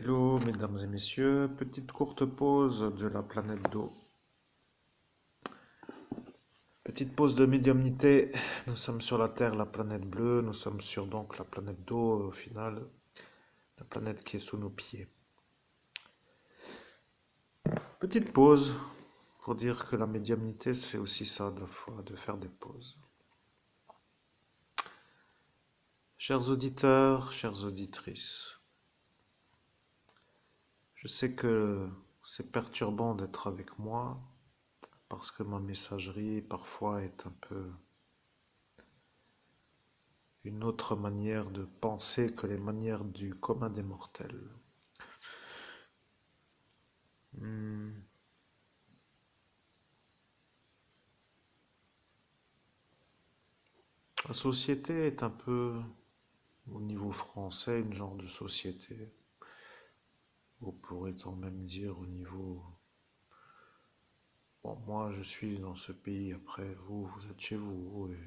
Hello, mesdames et messieurs, petite courte pause de la planète d'eau. Petite pause de médiumnité. Nous sommes sur la Terre, la planète bleue. Nous sommes sur donc la planète d'eau, au final, la planète qui est sous nos pieds. Petite pause pour dire que la médiumnité, c'est aussi ça, de la fois, de faire des pauses. Chers auditeurs, chères auditrices, je sais que c'est perturbant d'être avec moi parce que ma messagerie parfois est un peu une autre manière de penser que les manières du commun des mortels. Hmm. La société est un peu, au niveau français, une genre de société. Ou pourrait-on même dire au niveau... Bon, moi je suis dans ce pays, après vous, vous êtes chez vous, et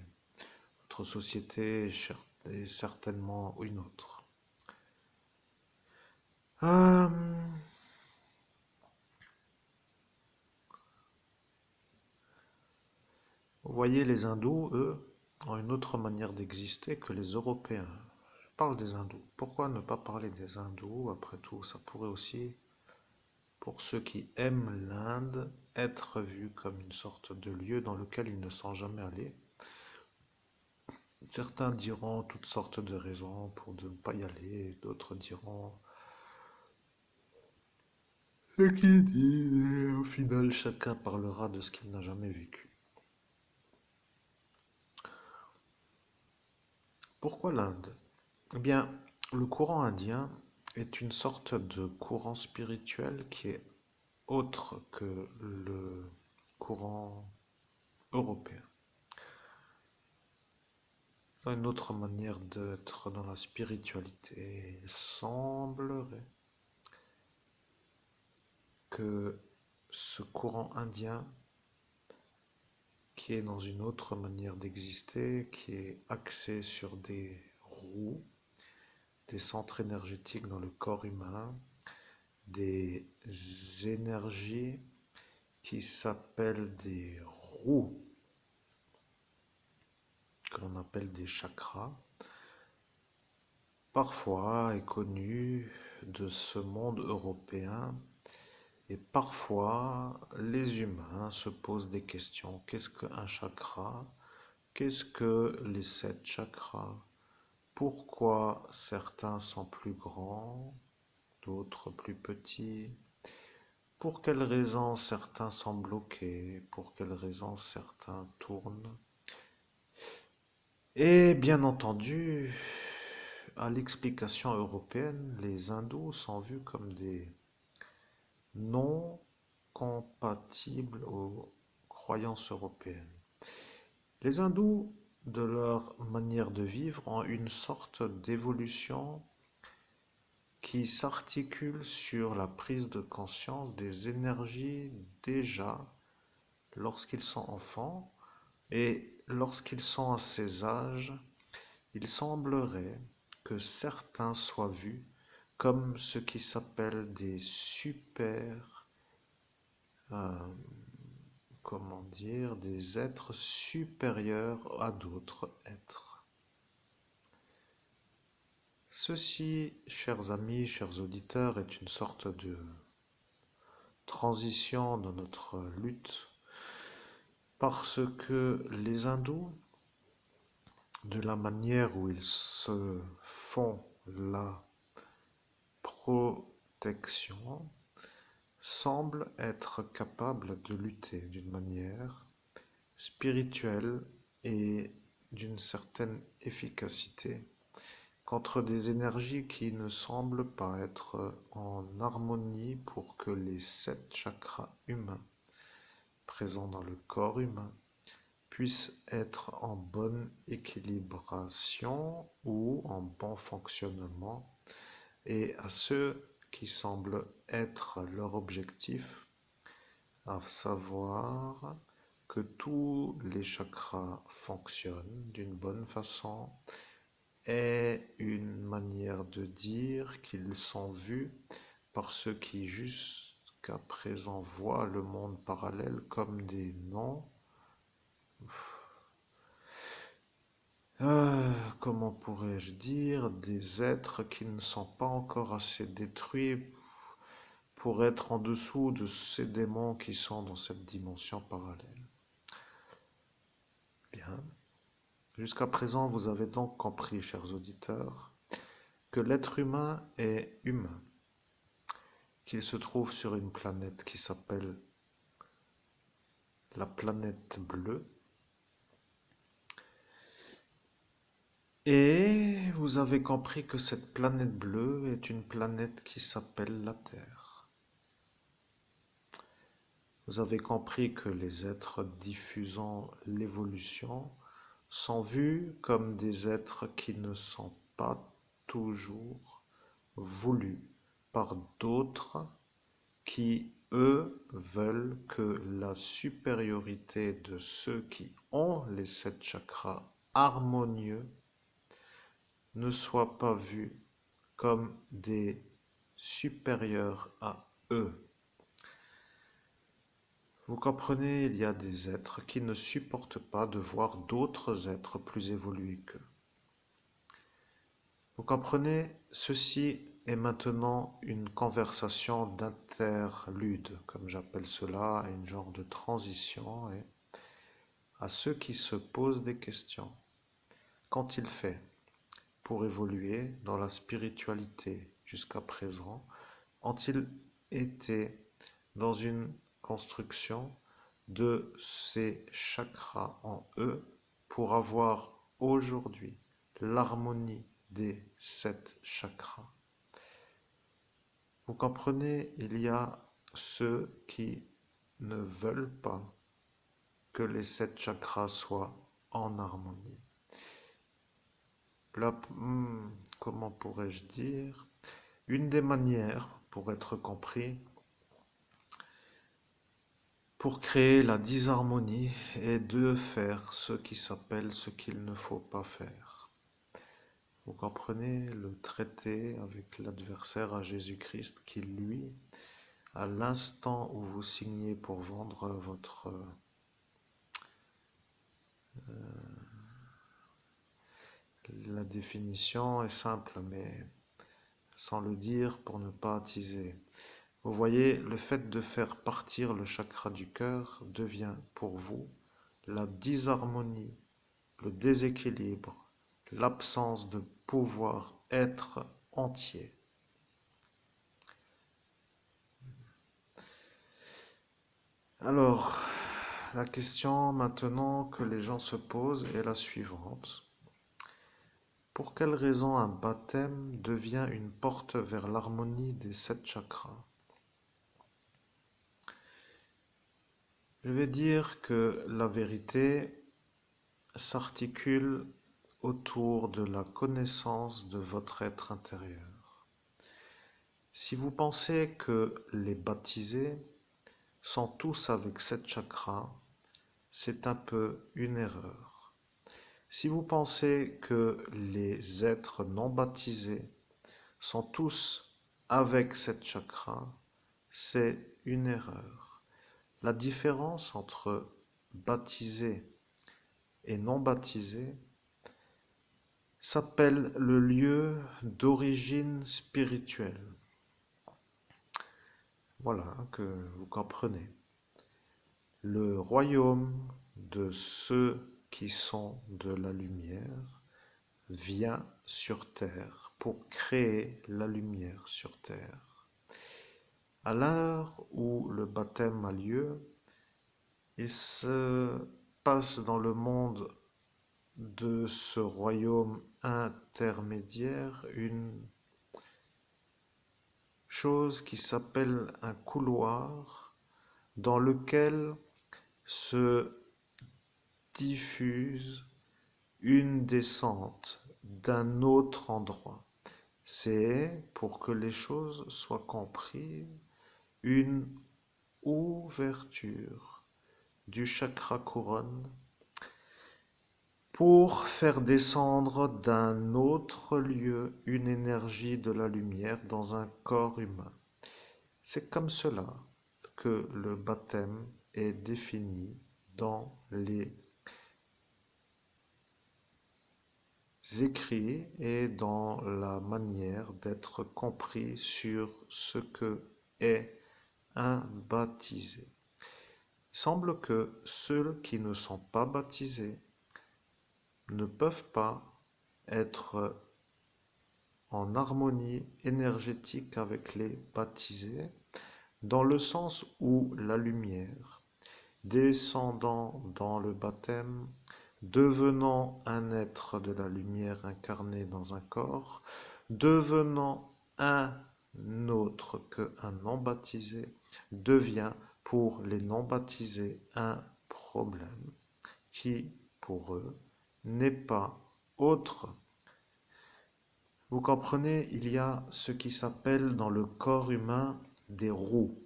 votre société est certainement une autre. Euh, Vous voyez, les hindous, eux, ont une autre manière d'exister que les Européens. Je parle des hindous. Pourquoi ne pas parler des hindous? Après tout, ça pourrait aussi, pour ceux qui aiment l'Inde, être vu comme une sorte de lieu dans lequel ils ne sont jamais allés. Certains diront toutes sortes de raisons pour ne pas y aller, d'autres diront ce qu'ils disent, et au final, chacun parlera de ce qu'il n'a jamais vécu. Pourquoi l'Inde? Eh bien, le courant indien est une sorte de courant spirituel qui est autre que le courant européen. C'est une autre manière d'être dans la spiritualité. Il semblerait que ce courant indien, qui est dans une autre manière d'exister, qui est axé sur des roues, des centres énergétiques dans le corps humain, des énergies qui s'appellent des roues, que l'on appelle des chakras, parfois est connu de ce monde européen. Et parfois, les humains se posent des questions. Qu'est-ce qu'un chakra? Qu'est-ce que les 7 chakras? Pourquoi certains sont plus grands, d'autres plus petits? Pour quelles raisons certains sont bloqués? Pour quelles raisons certains tournent? Et bien entendu, à l'explication européenne, les hindous sont vus comme des non compatibles aux croyances européennes. Les hindous, de leur manière de vivre, ont une sorte d'évolution qui s'articule sur la prise de conscience des énergies déjà lorsqu'ils sont enfants et lorsqu'ils sont à ces âges. Il semblerait que certains soient vus comme ce qui s'appelle des super, euh, comment dire, des êtres supérieurs à d'autres êtres. Ceci, chers amis, chers auditeurs, est une sorte de transition dans notre lutte parce que les hindous, de la manière où ils se font la protection, semblent être capables de lutter d'une manière spirituelle et d'une certaine efficacité contre des énergies qui ne semblent pas être en harmonie pour que les 7 chakras humains présents dans le corps humain puissent être en bonne équilibration ou en bon fonctionnement, et à ceux qui semblent être leur objectif, à savoir que tous les chakras fonctionnent d'une bonne façon, est une manière de dire qu'ils sont vus par ceux qui jusqu'à présent voient le monde parallèle comme des noms, comment pourrais-je dire, des êtres qui ne sont pas encore assez détruits pour être en dessous de ces démons qui sont dans cette dimension parallèle. Bien. Jusqu'à présent, vous avez donc compris, chers auditeurs, que l'être humain est humain, qu'il se trouve sur une planète qui s'appelle la planète bleue, et vous avez compris que cette planète bleue est une planète qui s'appelle la Terre. Vous avez compris que les êtres diffusant l'évolution sont vus comme des êtres qui ne sont pas toujours voulus par d'autres qui, eux, veulent que la supériorité de ceux qui ont les 7 chakras harmonieux ne soit pas vue comme des supérieurs à eux. Vous comprenez, il y a des êtres qui ne supportent pas de voir d'autres êtres plus évolués qu'eux. Vous comprenez, ceci est maintenant une conversation d'interlude, comme j'appelle cela, à une genre de transition, et à ceux qui se posent des questions. Qu'ont-ils fait pour évoluer dans la spiritualité jusqu'à présent? Ont-ils été dans une construction de ces chakras en eux pour avoir aujourd'hui l'harmonie des 7 chakras? Vous comprenez, il y a ceux qui ne veulent pas que les 7 chakras soient en harmonie. Comment pourrais-je dire? Une des manières, pour être compris, pour créer la disharmonie est de faire ce qui s'appelle ce qu'il ne faut pas faire. Vous comprenez le traité avec l'adversaire à Jésus-Christ qui, lui, à l'instant où vous signez pour vendre votre... La définition est simple, mais sans le dire pour ne pas attiser. Vous voyez, le fait de faire partir le chakra du cœur devient pour vous la disharmonie, le déséquilibre, l'absence de pouvoir être entier. Alors, la question maintenant que les gens se posent est la suivante. Pour quelle raison un baptême devient une porte vers l'harmonie des 7 chakras? Je vais dire que la vérité s'articule autour de la connaissance de votre être intérieur. Si vous pensez que les baptisés sont tous avec 7 chakras, c'est un peu une erreur. Si vous pensez que les êtres non baptisés sont tous avec 7 chakras, c'est une erreur. La différence entre baptisé et non baptisé s'appelle le lieu d'origine spirituelle. Voilà que vous comprenez. Le royaume de ceux qui sont de la lumière vient sur terre pour créer la lumière sur terre. À l'heure où le baptême a lieu, il se passe dans le monde de ce royaume intermédiaire une chose qui s'appelle un couloir dans lequel se diffuse une descente d'un autre endroit. C'est, pour que les choses soient comprises, une ouverture du chakra couronne pour faire descendre d'un autre lieu une énergie de la lumière dans un corps humain. C'est comme cela que le baptême est défini dans les écrits et dans la manière d'être compris sur ce que est un baptisé. Il semble que ceux qui ne sont pas baptisés ne peuvent pas être en harmonie énergétique avec les baptisés, dans le sens où la lumière, descendant dans le baptême, devenant un être de la lumière incarné dans un corps, devenant un autre qu'un non-baptisé, devient pour les non-baptisés un problème qui, pour eux, n'est pas autre. Vous comprenez, il y a ce qui s'appelle dans le corps humain des roues.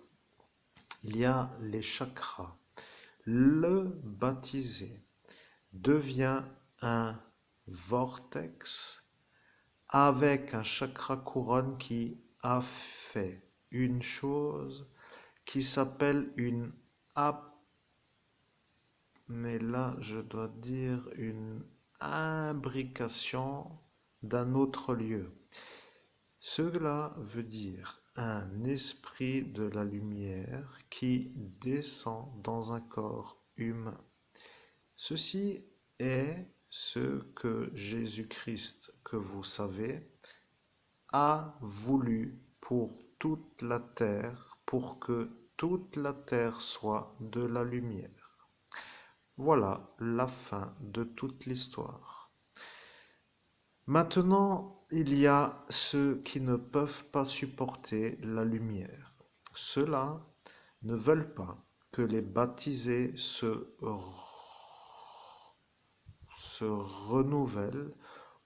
Il y a les chakras. Le baptisé devient un vortex avec un chakra couronne qui a fait une chose qui s'appelle une mais là je dois dire une imbrication d'un autre lieu. Cela veut dire un esprit de la lumière qui descend dans un corps humain. Ceci est ce que Jésus-Christ, que vous savez, a voulu pour toute la terre, pour que toute la terre soit de la lumière. Voilà la fin de toute l'histoire. Maintenant, il y a ceux qui ne peuvent pas supporter la lumière. Ceux-là ne veulent pas que les baptisés se renouvellent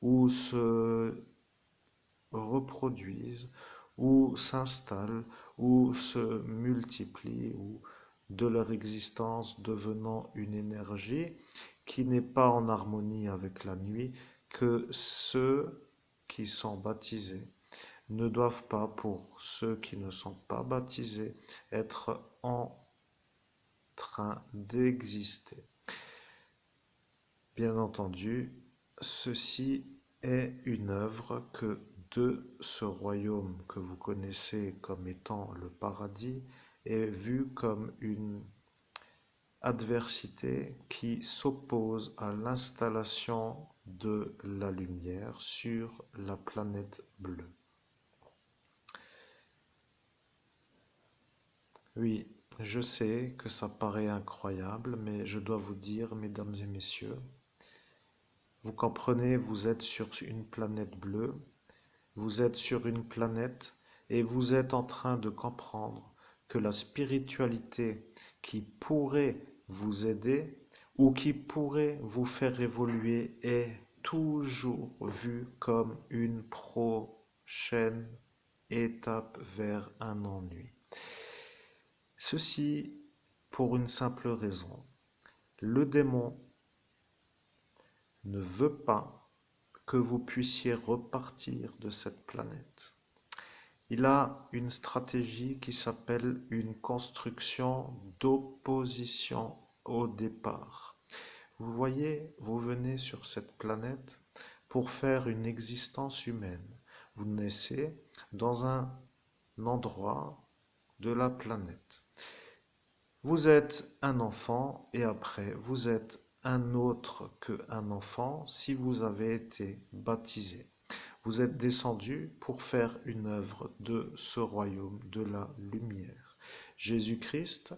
ou se reproduisent ou s'installent ou se multiplient ou de leur existence devenant une énergie qui n'est pas en harmonie avec la nuit, que ceux qui sont baptisés ne doivent pas, pour ceux qui ne sont pas baptisés, être en train d'exister. Bien entendu, ceci est une œuvre que de ce royaume que vous connaissez comme étant le paradis est vu comme une adversité qui s'oppose à l'installation de la lumière sur la planète bleue. Oui, je sais que ça paraît incroyable, mais je dois vous dire, mesdames et messieurs, vous comprenez, vous êtes sur une planète bleue, vous êtes sur une planète et vous êtes en train de comprendre que la spiritualité qui pourrait vous aider ou qui pourrait vous faire évoluer est toujours vue comme une prochaine étape vers un ennui. Ceci pour une simple raison. Le démon ne veut pas que vous puissiez repartir de cette planète. Il a une stratégie qui s'appelle une construction d'opposition au départ. Vous voyez, vous venez sur cette planète pour faire une existence humaine. Vous naissez dans un endroit de la planète. Vous êtes un enfant et après vous êtes un autre qu'un enfant si vous avez été baptisé. Vous êtes descendu pour faire une œuvre de ce royaume de la lumière. Jésus-Christ,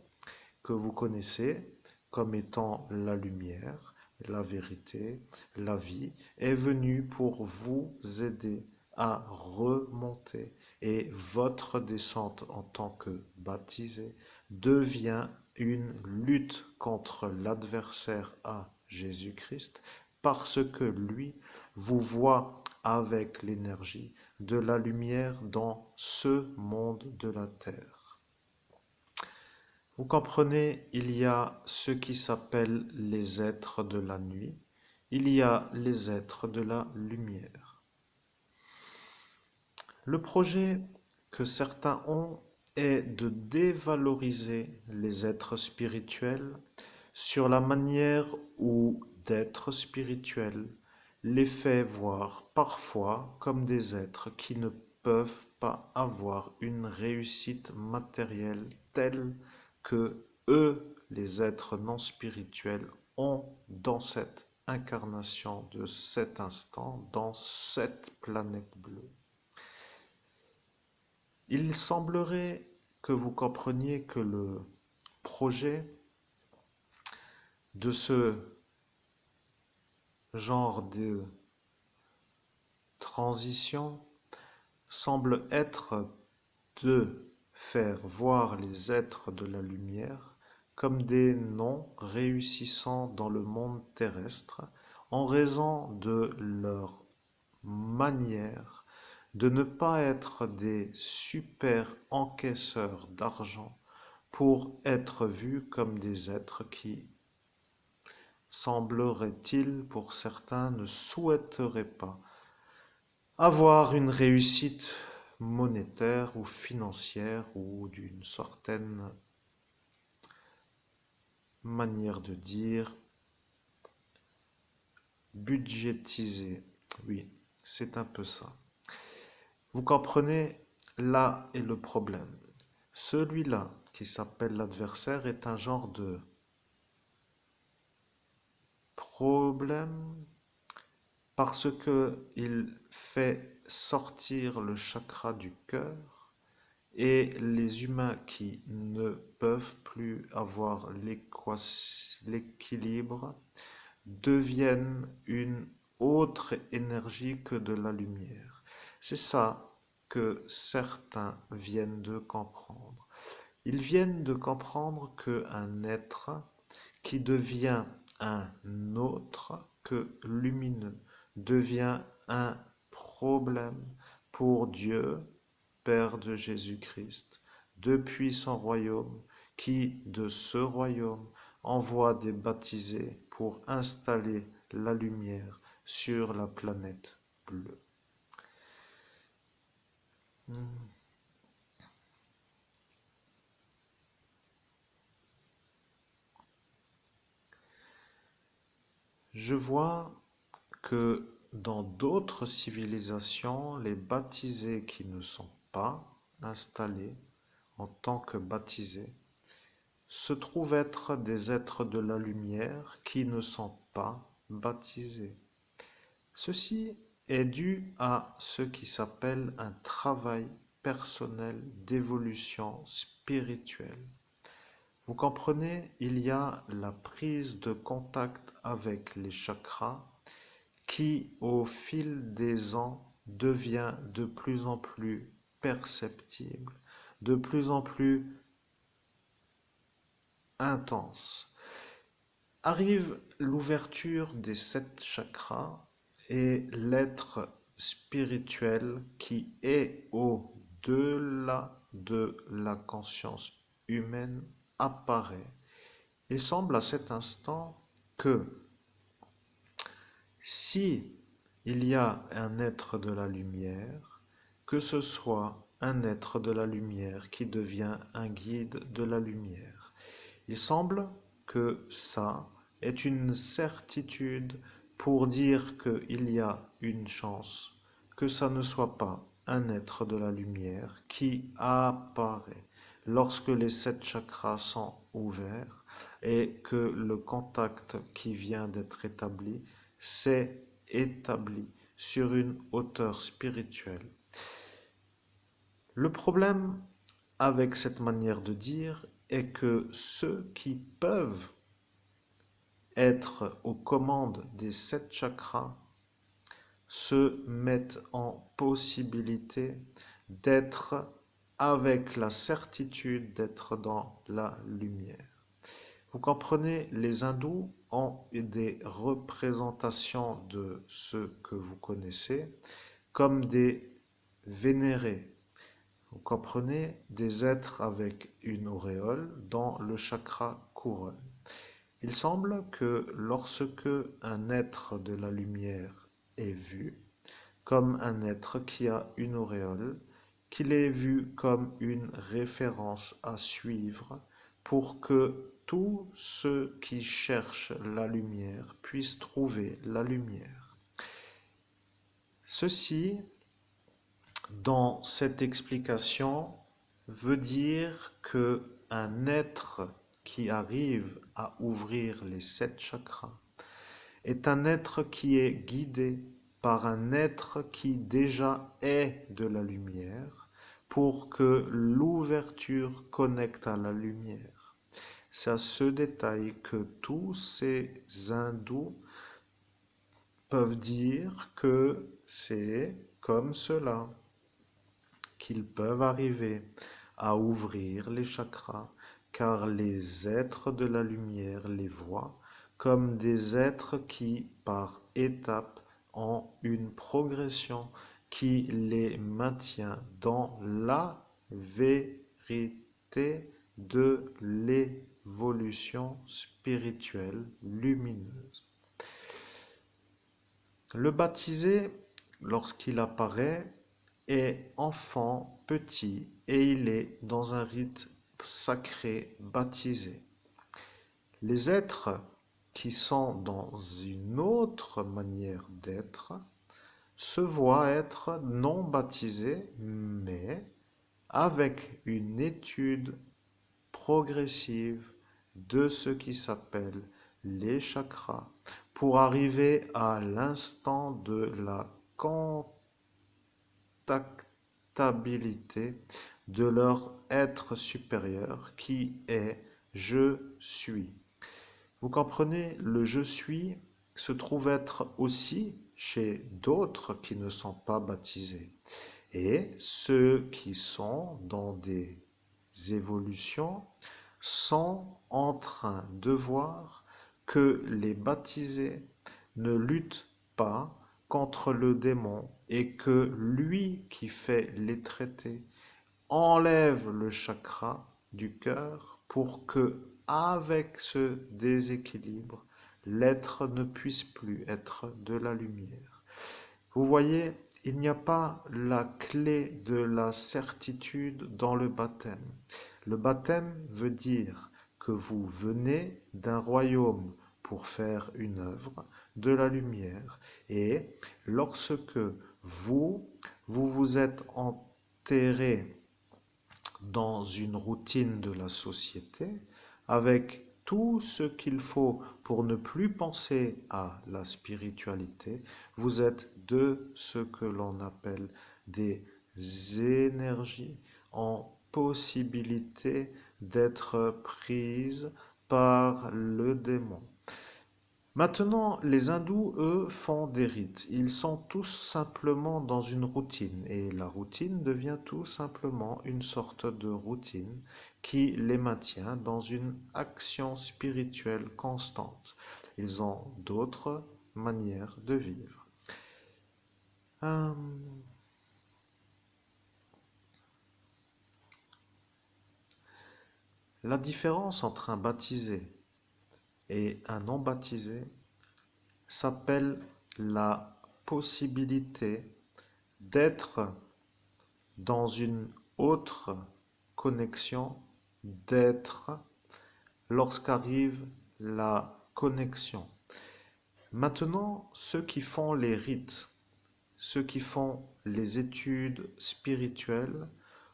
que vous connaissez comme étant la lumière, la vérité, la vie, est venu pour vous aider à remonter et votre descente en tant que baptisé devient une lutte contre l'adversaire à Jésus-Christ parce que lui vous voit avec l'énergie de la lumière dans ce monde de la terre. Vous comprenez, il y a ce qui s'appelle les êtres de la nuit, il y a les êtres de la lumière. Le projet que certains ont est de dévaloriser les êtres spirituels sur la manière où d'être spirituel les fait voir parfois comme des êtres qui ne peuvent pas avoir une réussite matérielle telle que eux, les êtres non spirituels, ont dans cette incarnation de cet instant, dans cette planète bleue. Il semblerait que vous compreniez que le projet de ce genre de transition semble être de faire voir les êtres de la lumière comme des non-réussissants dans le monde terrestre en raison de leur manière de ne pas être des super encaisseurs d'argent pour être vus comme des êtres qui, semblerait-il pour certains, ne souhaiteraient pas avoir une réussite monétaire ou financière ou d'une certaine manière de dire budgétisée. Oui, c'est un peu ça. Vous comprenez, là est le problème. Celui-là, qui s'appelle l'adversaire, est un genre de problème parce que il fait sortir le chakra du cœur et les humains qui ne peuvent plus avoir l'équilibre deviennent une autre énergie que de la lumière. C'est ça que certains viennent de comprendre. Ils viennent de comprendre qu'un être qui devient un autre que lumineux devient un problème pour Dieu, Père de Jésus-Christ, depuis son royaume, qui de ce royaume envoie des baptisés pour installer la lumière sur la planète bleue. Je vois que dans d'autres civilisations, les baptisés qui ne sont pas installés en tant que baptisés se trouvent être des êtres de la lumière qui ne sont pas baptisés. Ceci est dû à ce qui s'appelle un travail personnel d'évolution spirituelle. Vous comprenez, il y a la prise de contact avec les chakras qui, au fil des ans, devient de plus en plus perceptible, de plus en plus intense. Arrive l'ouverture des 7 chakras et l'être spirituel qui est au-delà de la conscience humaine apparaît. Il semble à cet instant que si il y a un être de la lumière, que ce soit un être de la lumière qui devient un guide de la lumière. Il semble que ça est une certitude pour dire qu'il y a une chance que ça ne soit pas un être de la lumière qui apparaît lorsque les 7 chakras sont ouverts et que le contact qui vient d'être établi s'est établi sur une hauteur spirituelle. Le problème avec cette manière de dire est que ceux qui peuvent être aux commandes des 7 chakras se mettent en possibilité d'être avec la certitude d'être dans la lumière. Vous comprenez, les hindous ont des représentations de ceux que vous connaissez comme des vénérés. Vous comprenez, des êtres avec une auréole dans le chakra couronne. Il semble que lorsque un être de la lumière est vu comme un être qui a une auréole, qu'il est vu comme une référence à suivre pour que tous ceux qui cherchent la lumière puissent trouver la lumière. Ceci, dans cette explication, veut dire que un être qui arrive à ouvrir les 7 chakras est un être qui est guidé par un être qui déjà est de la lumière pour que l'ouverture connecte à la lumière. C'est à ce détail que tous ces hindous peuvent dire que c'est comme cela qu'ils peuvent arriver à ouvrir les chakras, car les êtres de la lumière les voient comme des êtres qui, par étapes, ont une progression qui les maintient dans la vérité de l'évolution spirituelle lumineuse. Le baptisé, lorsqu'il apparaît, est enfant petit et il est dans un rite sacré baptisé. Les êtres qui sont dans une autre manière d'être se voient être non baptisés, mais avec une étude progressive de ce qui s'appelle les chakras pour arriver à l'instant de la contactabilité de leur être supérieur qui est je suis. Vous comprenez, le je suis se trouve être aussi chez d'autres qui ne sont pas baptisés. Et ceux qui sont dans des évolutions sont en train de voir que les baptisés ne luttent pas contre le démon et que lui qui fait les traités enlève le chakra du cœur pour que, avec ce déséquilibre, l'être ne puisse plus être de la lumière. Vous voyez, il n'y a pas la clé de la certitude dans le baptême. Le baptême veut dire que vous venez d'un royaume pour faire une œuvre de la lumière. Et lorsque vous êtes enterré dans une routine de la société, avec tout ce qu'il faut pour ne plus penser à la spiritualité, vous êtes de ce que l'on appelle des énergies en possibilité d'être prises par le démon. Maintenant, les hindous, eux, font des rites. Ils sont tous simplement dans une routine. Et la routine devient tout simplement une sorte de routine qui les maintient dans une action spirituelle constante. Ils ont d'autres manières de vivre. Euh, la différence entre un baptisé et un non baptisé s'appelle la possibilité d'être dans une autre connexion, d'être lorsqu'arrive la connexion. Maintenant, ceux qui font les rites, ceux qui font les études spirituelles,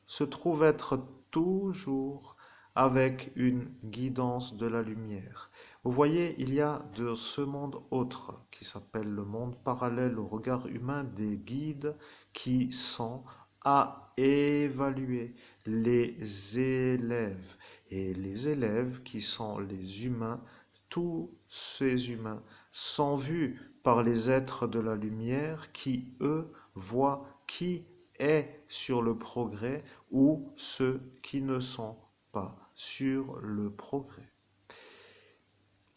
se trouvent être toujours avec une guidance de la lumière. Vous voyez, il y a de ce monde autre, qui s'appelle le monde parallèle au regard humain, des guides qui sont à évaluer les élèves. Et les élèves qui sont les humains, tous ces humains sont vus par les êtres de la lumière qui, eux, voient qui est sur le progrès ou ceux qui ne sont pas sur le progrès.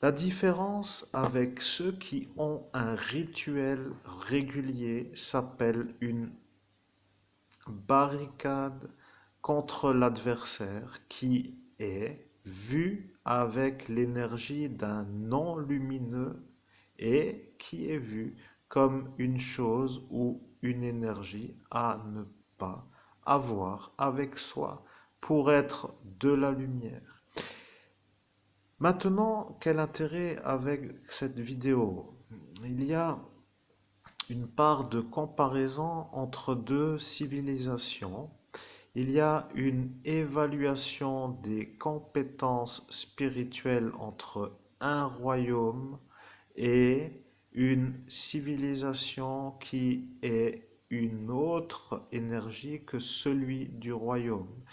La différence avec ceux qui ont un rituel régulier s'appelle une barricade contre l'adversaire qui est vu avec l'énergie d'un non lumineux et qui est vu comme une chose ou une énergie à ne pas avoir avec soi pour être de la lumière. Maintenant, quel intérêt avec cette vidéo? Il y a une part de comparaison entre deux civilisations. Il y a une évaluation des compétences spirituelles entre un royaume et une civilisation qui est une autre énergie que celui du royaume.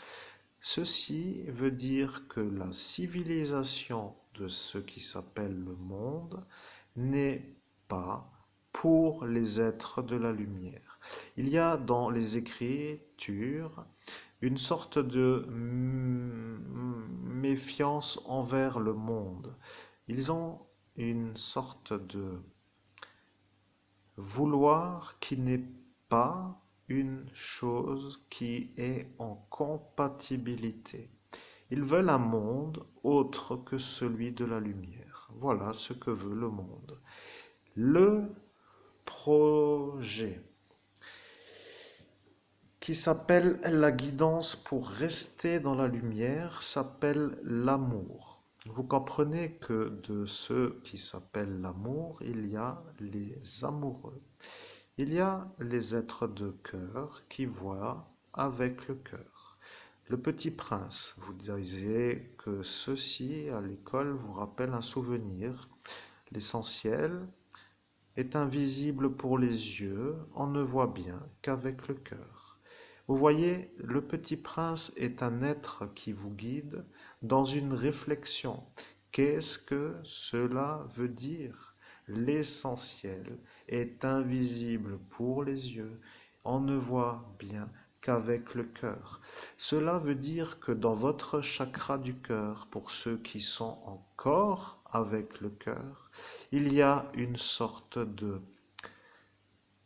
Ceci veut dire que la civilisation de ce qui s'appelle le monde n'est pas pour les êtres de la lumière. Il y a dans les Écritures une sorte de méfiance envers le monde. Ils ont une sorte de vouloir qui n'est pas une chose qui est en compatibilité. Ils veulent un monde autre que celui de la lumière. Voilà ce que veut le monde. Le projet qui s'appelle la guidance pour rester dans la lumière s'appelle l'amour. Vous comprenez que de ce qui s'appelle l'amour, il y a les amoureux. Il y a les êtres de cœur qui voient avec le cœur. Le Petit Prince, vous disiez que ceci à l'école vous rappelle un souvenir. L'essentiel est invisible pour les yeux, on ne voit bien qu'avec le cœur. Vous voyez, le Petit Prince est un être qui vous guide dans une réflexion. Qu'est-ce que cela veut dire? L'essentiel est invisible pour les yeux, on ne voit bien qu'avec le cœur. Cela veut dire que dans votre chakra du cœur, pour ceux qui sont encore avec le cœur, il y a une sorte de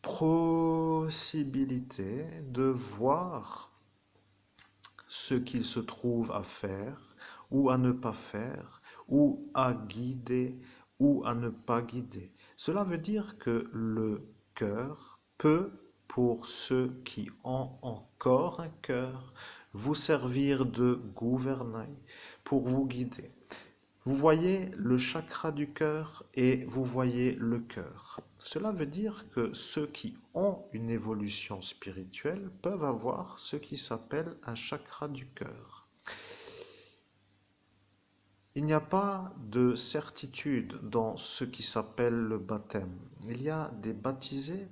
possibilité de voir ce qu'il se trouve à faire ou à ne pas faire, ou à guider ou à ne pas guider. Cela veut dire que le cœur peut, pour ceux qui ont encore un cœur, vous servir de gouvernail pour vous guider. Vous voyez le chakra du cœur et vous voyez le cœur. Cela veut dire que ceux qui ont une évolution spirituelle peuvent avoir ce qui s'appelle un chakra du cœur. Il n'y a pas de certitude dans ce qui s'appelle le baptême. Il y a des baptisés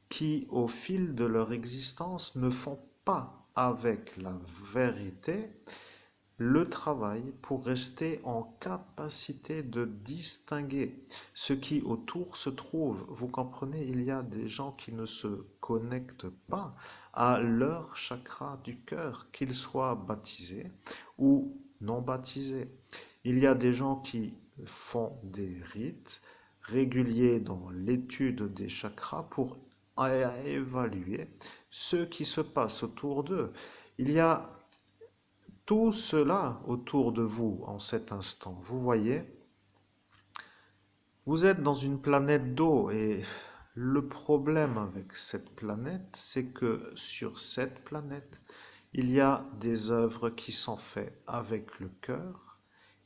qui, au fil de leur existence, ne font pas avec la vérité le travail pour rester en capacité de distinguer ce qui autour se trouve. Vous comprenez, il y a des gens qui ne se connectent pas à leur chakra du cœur, qu'ils soient baptisés ou non baptisés. Il y a des gens qui font des rites réguliers dans l'étude des chakras pour évaluer ce qui se passe autour d'eux. Il y a tout cela autour de vous en cet instant. Vous voyez, vous êtes dans une planète d'eau et le problème avec cette planète, c'est que sur cette planète, il y a des œuvres qui sont faites avec le cœur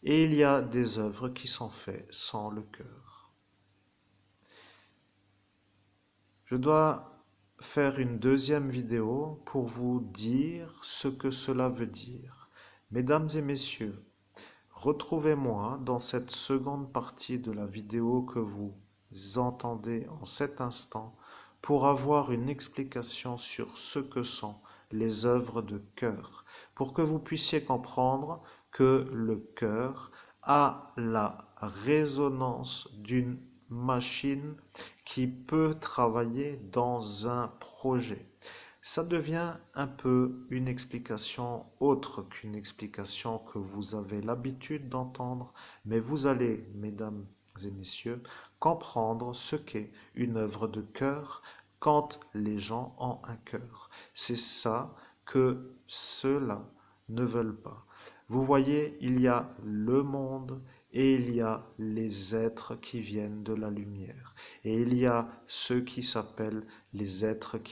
et il y a des œuvres qui sont faites sans le cœur. Je dois faire une deuxième vidéo pour vous dire ce que cela veut dire. Mesdames et messieurs, retrouvez-moi dans cette seconde partie de la vidéo que vous entendez en cet instant pour avoir une explication sur ce que sont les œuvres de cœur, pour que vous puissiez comprendre que le cœur a la résonance d'une machine qui peut travailler dans un projet. Ça devient un peu une explication autre qu'une explication que vous avez l'habitude d'entendre, mais vous allez, mesdames et messieurs, comprendre ce qu'est une œuvre de cœur quand les gens ont un cœur. C'est ça que ceux-là ne veulent pas. Vous voyez, il y a le monde et il y a les êtres qui viennent de la lumière. Et il y a ceux qui s'appellent les êtres qui